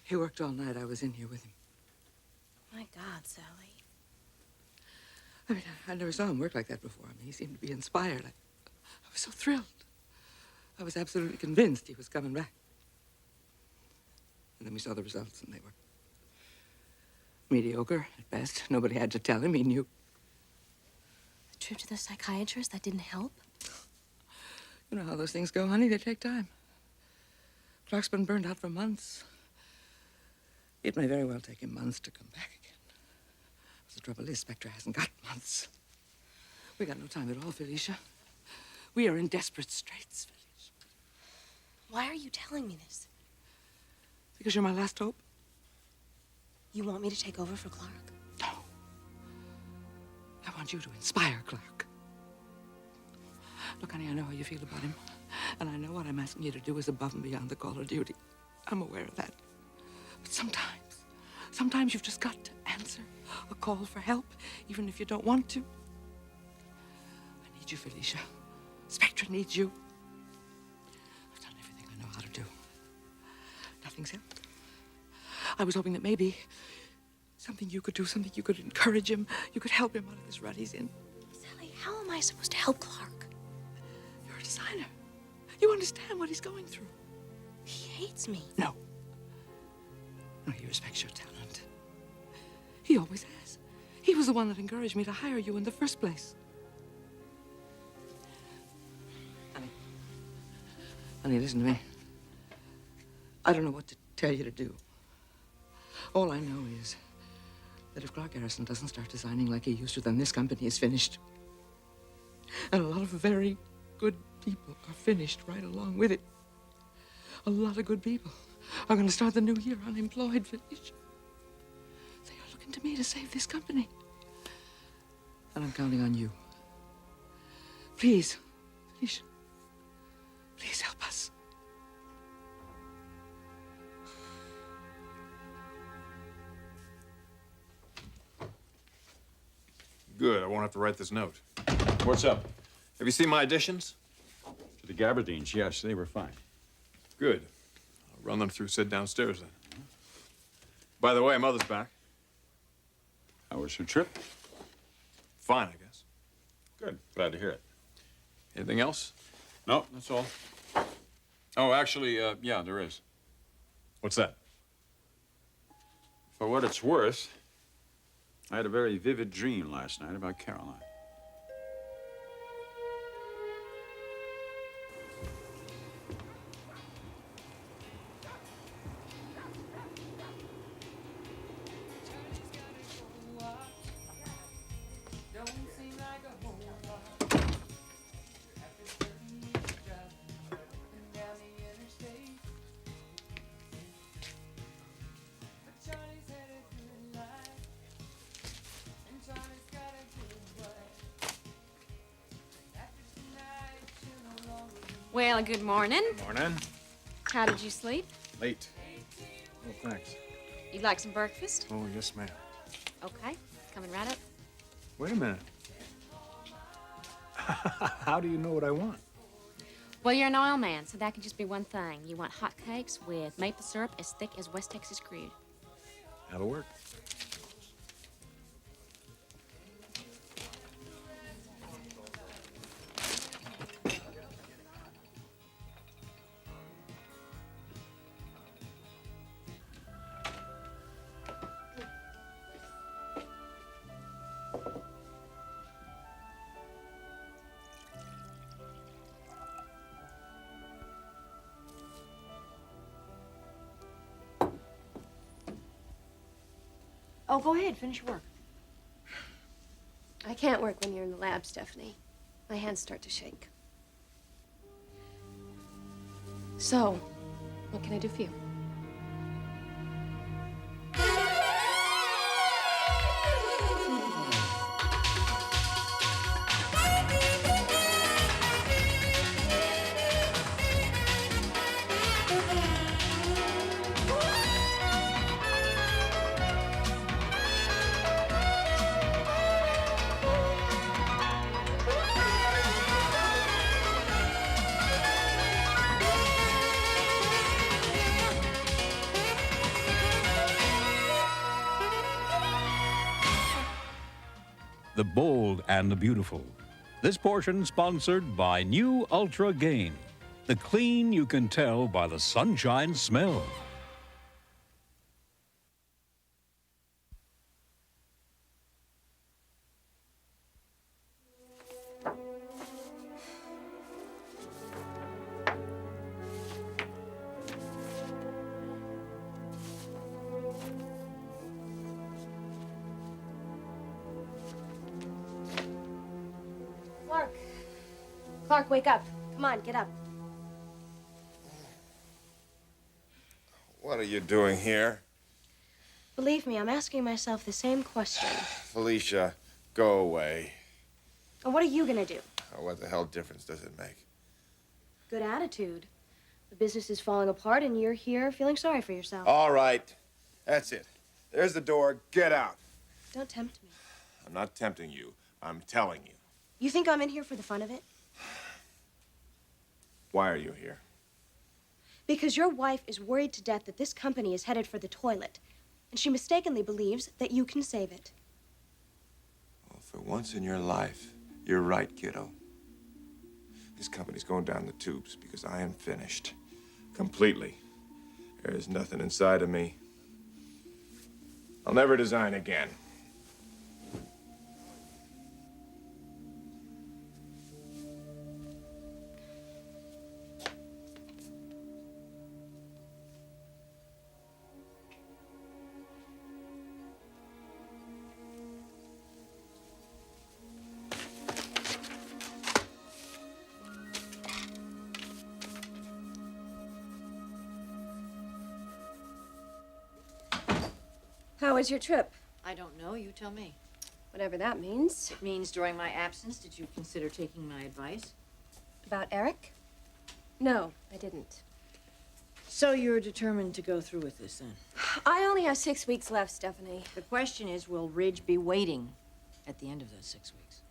He worked all night. I was in here with him. My God, Sally. I mean, I never saw him work like that before. I mean, he seemed to be inspired. I was so thrilled. I was absolutely convinced he was coming back. And then we saw the results, and they were mediocre at best. Nobody had to tell him. He knew. The trip to the psychiatrist, that didn't help? You know how those things go, honey. They take time. Clarke's been burned out for months. It may very well take him months to come back again. The trouble is, Spectra hasn't got months. We got no time at all, Felicia. We are in desperate straits, Felicia. Why are you telling me this? Because you're my last hope. You want me to take over for Clarke? No. I want you to inspire Clarke. Look, honey, I know how you feel about him. And I know what I'm asking you to do is above and beyond the call of duty. I'm aware of that. But sometimes you've just got to answer a call for help, even if you don't want to. I need you, Felicia. Spectra needs you. I've done everything I know how to do. Nothing's helped. I was hoping that maybe something you could do, something you could encourage him. You could help him out of this rut he's in. Sally, how am I supposed to help Clarke? You're a designer. You understand what he's going through. He hates me. No. No, he respects your talent. He always has. He was the one that encouraged me to hire you in the first place. Honey, listen to me. I don't know what to tell you to do. All I know is that if Clarke Harrison doesn't start designing like he used to, then this company is finished. And a lot of very good people are finished right along with it. A lot of good people are going to start the new year unemployed, Felicia. They are looking to me to save this company. And I'm counting on you. Please, Felicia, please help us. Good, I won't have to write this note. What's up? Have you seen my additions? To the Gabardines, yes, they were fine. Good. I'll run them through Sid downstairs then. By the way, Mother's back. How was her trip? Fine, I guess. Good. Glad to hear it. Anything else? No, that's all. Oh, actually, yeah, there is. What's that? For what it's worth, I had a very vivid dream last night about Caroline. Well, good morning. Morning. How did you sleep? Late. Oh, thanks. You'd like some breakfast? Oh, yes, ma'am. Okay, coming right up. Wait a minute. How do you know what I want? Well, you're an oil man, so that can just be one thing. You want hot cakes with maple syrup as thick as West Texas crude. That'll work. Oh, go ahead. Finish your work. I can't work when you're in the lab, Stephanie. My hands start to shake. So, what can I do for you? the bold, and the beautiful. This portion sponsored by new Ultra Gain, the clean you can tell by the sunshine smell. Clarke, wake up. Come on, get up. What are you doing here? Believe me, I'm asking myself the same question. Felicia, go away. And what are you gonna do? Oh, what the hell difference does it make? Good attitude. The business is falling apart and you're here feeling sorry for yourself. All right. That's it. There's the door. Get out. Don't tempt me. I'm not tempting you. I'm telling you. You think I'm in here for the fun of it? Why are you here? Because your wife is worried to death that this company is headed for the toilet, and she mistakenly believes that you can save it. Well, for once in your life, you're right, kiddo. This company's going down the tubes because I am finished. Completely. There is nothing inside of me. I'll never design again. How was your trip? I don't know. You tell me. Whatever that means. It means during my absence, did you consider taking my advice? About Eric? No, I didn't. So you're determined to go through with this, then? I only have 6 weeks left, Stephanie. The question is, will Ridge be waiting at the end of those 6 weeks?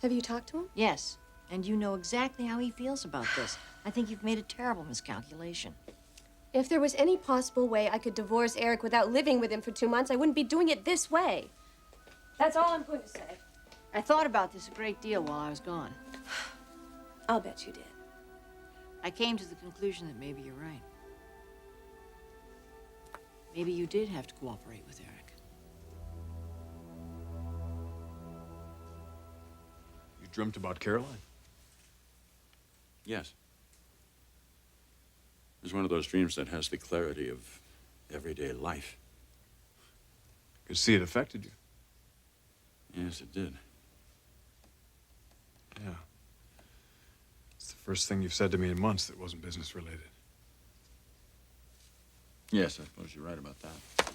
Have you talked to him? Yes. And you know exactly how he feels about this. I think you've made a terrible miscalculation. If there was any possible way I could divorce Eric without living with him for 2 months, I wouldn't be doing it this way. That's all I'm going to say. I thought about this a great deal while I was gone. I'll bet you did. I came to the conclusion that maybe you're right. Maybe you did have to cooperate with Eric. You dreamt about Caroline? Yes. It's one of those dreams that has the clarity of everyday life. You could see it affected you. Yes, it did. Yeah. It's the first thing you've said to me in months that wasn't business related. Yes, I suppose you're right about that.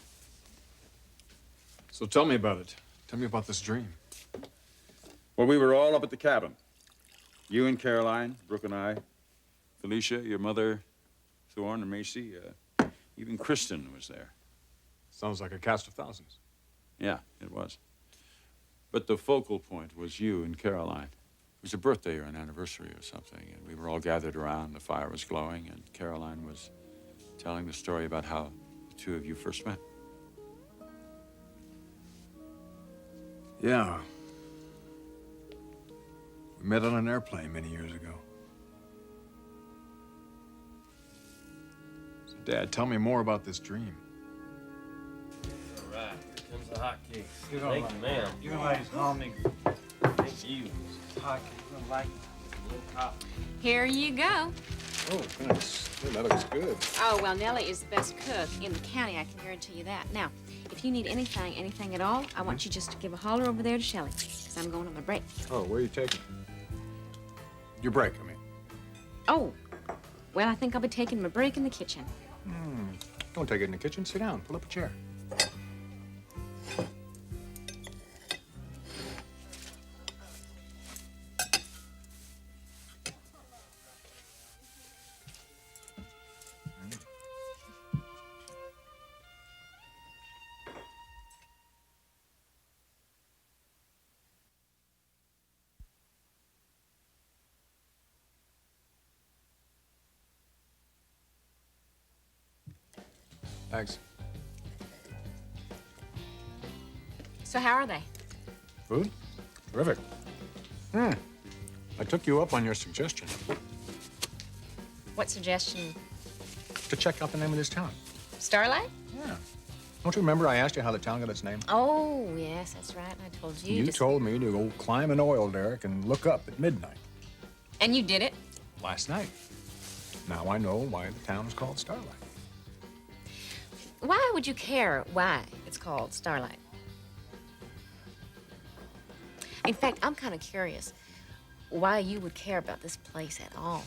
So tell me about it. Tell me about this dream. Well, we were all up at the cabin. You and Caroline, Brooke and I, Felicia, your mother, Thorne and Macy, even Kristen was there. Sounds like a cast of thousands. Yeah, it was. But the focal point was you and Caroline. It was a birthday or an anniversary or something, and we were all gathered around, the fire was glowing, and Caroline was telling the story about how the two of you first met. Yeah. We met on an airplane many years ago. So, Dad, tell me more about this dream. All right, here comes the hot cake. Thank you, ma'am. You're gonna like this homemade. Thank you. Hot cake. You're gonna like it. A little coffee. Here you go. Oh, thanks. That looks good. Oh, well, Nellie is the best cook in the county, I can guarantee you that. Now, if you need anything at all, I want you just to give a holler over there to Shelley, because I'm going on my break. Oh, where are you taking? Your break, I mean. Oh, well, I think I'll be taking my break in the kitchen. Don't take it in the kitchen. Sit down. Pull up a chair. Thanks. So how are they? Food? Terrific. I took you up on your suggestion What suggestion? to check out the name of this town. Starlight? Yeah. Don't you remember I asked you how the town got its name? Oh, yes, that's right. I told you. You told me to go climb an oil derrick and look up at midnight And you did it? last night. Now I know why the town is called Starlight. Why would you care why it's called Starlight? In fact, I'm kind of curious why you would care about this place at all.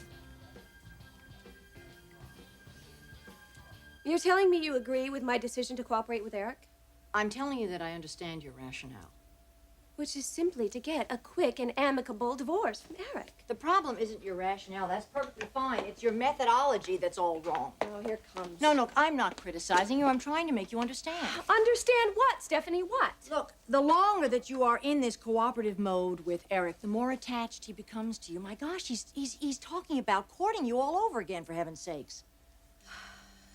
You're telling me you agree with my decision to cooperate with Eric? I'm telling you that I understand your rationale. Which is simply to get a quick and amicable divorce from Eric. The problem isn't your rationale. That's perfectly fine. It's your methodology that's all wrong. Oh, here comes. No, look, I'm not criticizing you. I'm trying to make you understand. Understand what, Stephanie? What? Look, the longer that you are in this cooperative mode with Eric, the more attached he becomes to you. My gosh, he's talking about courting you all over again, for heaven's sakes.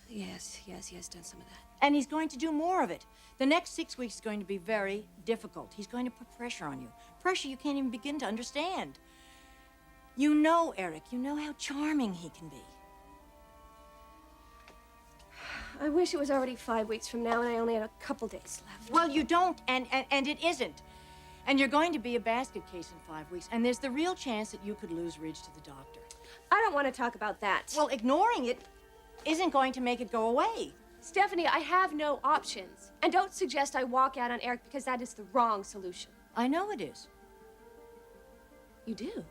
Yes, he has done some of that. And he's going to do more of it. The next 6 weeks is going to be very difficult. He's going to put pressure on you. Pressure you can't even begin to understand. You know Eric. You know how charming he can be. I wish it was already 5 weeks from now and I only had a couple days left. Well, you don't, and it isn't. And you're going to be a basket case in 5 weeks, and there's the real chance that you could lose Ridge to the doctor. I don't want to talk about that. Well, ignoring it isn't going to make it go away. Stephanie, I have no options. And don't suggest I walk out on Eric because that is the wrong solution. I know it is. You do?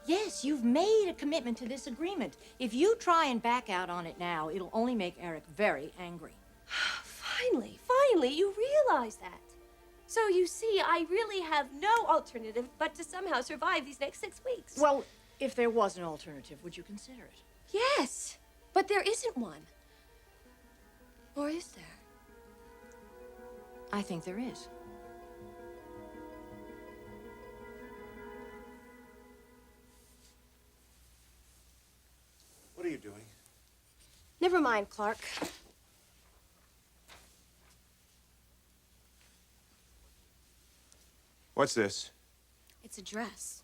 Yes, you've made a commitment to this agreement. If you try and back out on it now, it'll only make Eric very angry. Finally, you realize that. So you see, I really have no alternative but to somehow survive these next 6 weeks. Well, if there was an alternative, would you consider it? Yes, but there isn't one. Or is there? I think there is. What are you doing? Never mind, Clarke. What's this? It's a dress.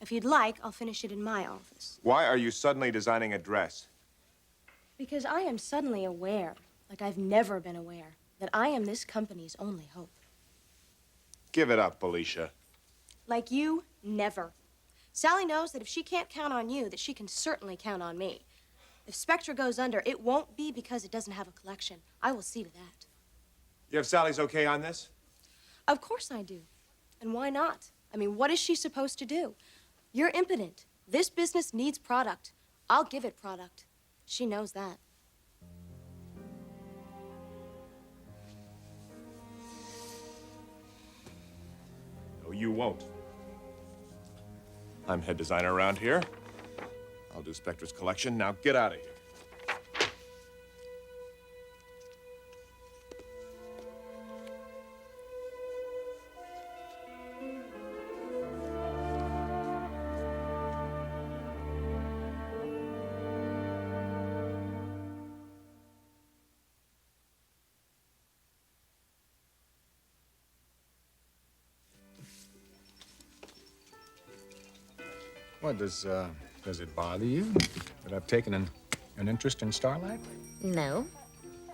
If you'd like, I'll finish it in my office. Why are you suddenly designing a dress? Because I am suddenly aware, like I've never been aware, that I am this company's only hope. Give it up, Felicia. Like you, never. Sally knows that if she can't count on you, that she can certainly count on me. If Spectra goes under, it won't be because it doesn't have a collection. I will see to that. You have Sally's okay on this? Of course I do. And why not? I mean, what is she supposed to do? You're impotent. This business needs product. I'll give it product. She knows that. No, you won't. I'm head designer around here. I'll do Spectra's collection. Now get out of here. What, does it bother you that I've taken an interest in Starlight? No,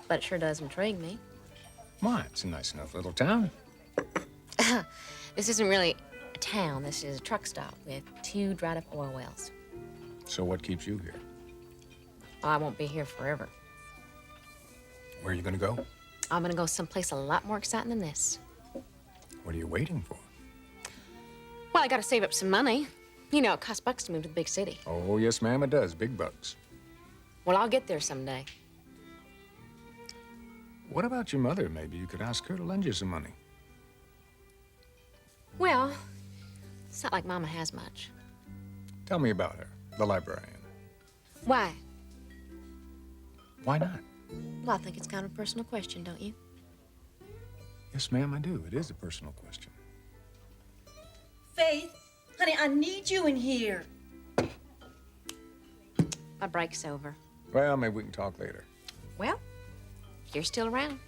but it sure does intrigue me. Why? It's a nice enough little town. This isn't really a town. This is a truck stop with 2 dried-up oil wells. So what keeps you here? I won't be here forever. Where are you gonna go? I'm gonna go someplace a lot more exciting than this. What are you waiting for? Well, I gotta save up some money. You know, it costs bucks to move to the big city. Oh, yes, ma'am, it does. Big bucks. Well, I'll get there someday. What about your mother? Maybe you could ask her to lend you some money. Well, it's not like Mama has much. Tell me about her, the librarian. Why? Why not? Well, I think it's kind of a personal question, don't you? Yes, ma'am, I do. It is a personal question. Faith, honey, I need you in here. My break's over. Well, maybe we can talk later. Well, you're still around.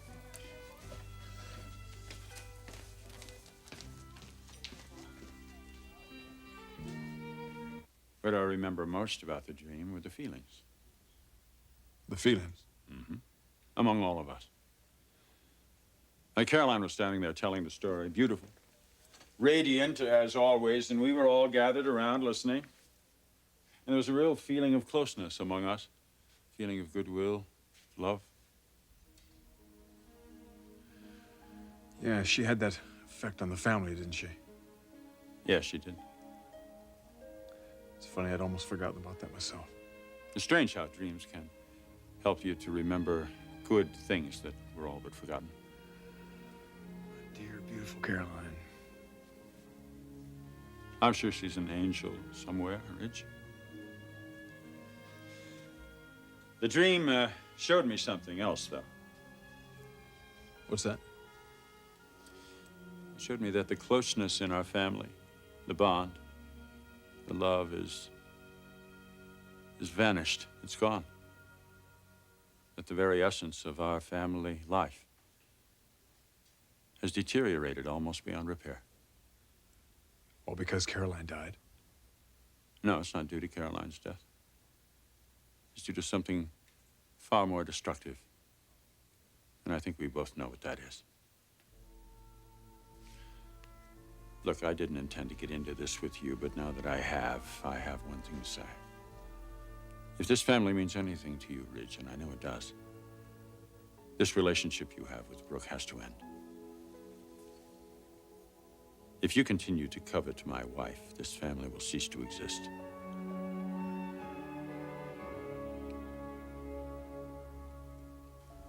What I remember most about the dream were the feelings. The feelings? Mm-hmm. Among all of us. Like Caroline was standing there telling the story, beautiful, radiant as always, and we were all gathered around listening. And there was a real feeling of closeness among us, feeling of goodwill, love. Yeah, she had that effect on the family, didn't she? Yes, she did. It's funny, I'd almost forgotten about that myself. It's strange how dreams can help you to remember good things that were all but forgotten. Dear, beautiful Caroline. I'm sure she's an angel somewhere, Ridge. The dream showed me something else, though. What's that? It showed me that the closeness in our family, the bond, the love is vanished. It's gone. That the very essence of our family life has deteriorated almost beyond repair. All because Caroline died? No, it's not due to Caroline's death. It's due to something far more destructive. And I think we both know what that is. Look, I didn't intend to get into this with you, but now that I have one thing to say. If this family means anything to you, Ridge, and I know it does, this relationship you have with Brooke has to end. If you continue to covet my wife, this family will cease to exist.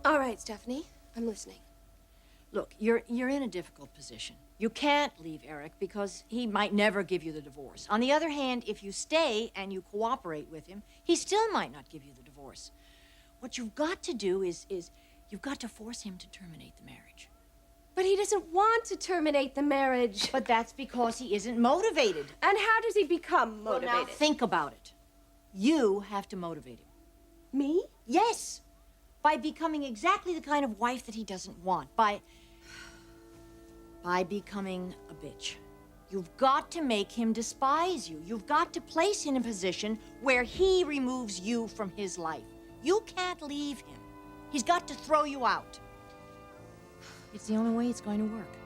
All right, Stephanie, I'm listening. Look, you're in a difficult position. You can't leave Eric because he might never give you the divorce. On the other hand, if you stay and you cooperate with him, he still might not give you the divorce. What you've got to do is you've got to force him to terminate the marriage. But he doesn't want to terminate the marriage. But that's because he isn't motivated. And how does he become motivated? Well, now think about it. You have to motivate him. Me? Yes. By becoming exactly the kind of wife that he doesn't want. By becoming a bitch. You've got to make him despise you. You've got to place him in a position where he removes you from his life. You can't leave him. He's got to throw you out. It's the only way it's going to work.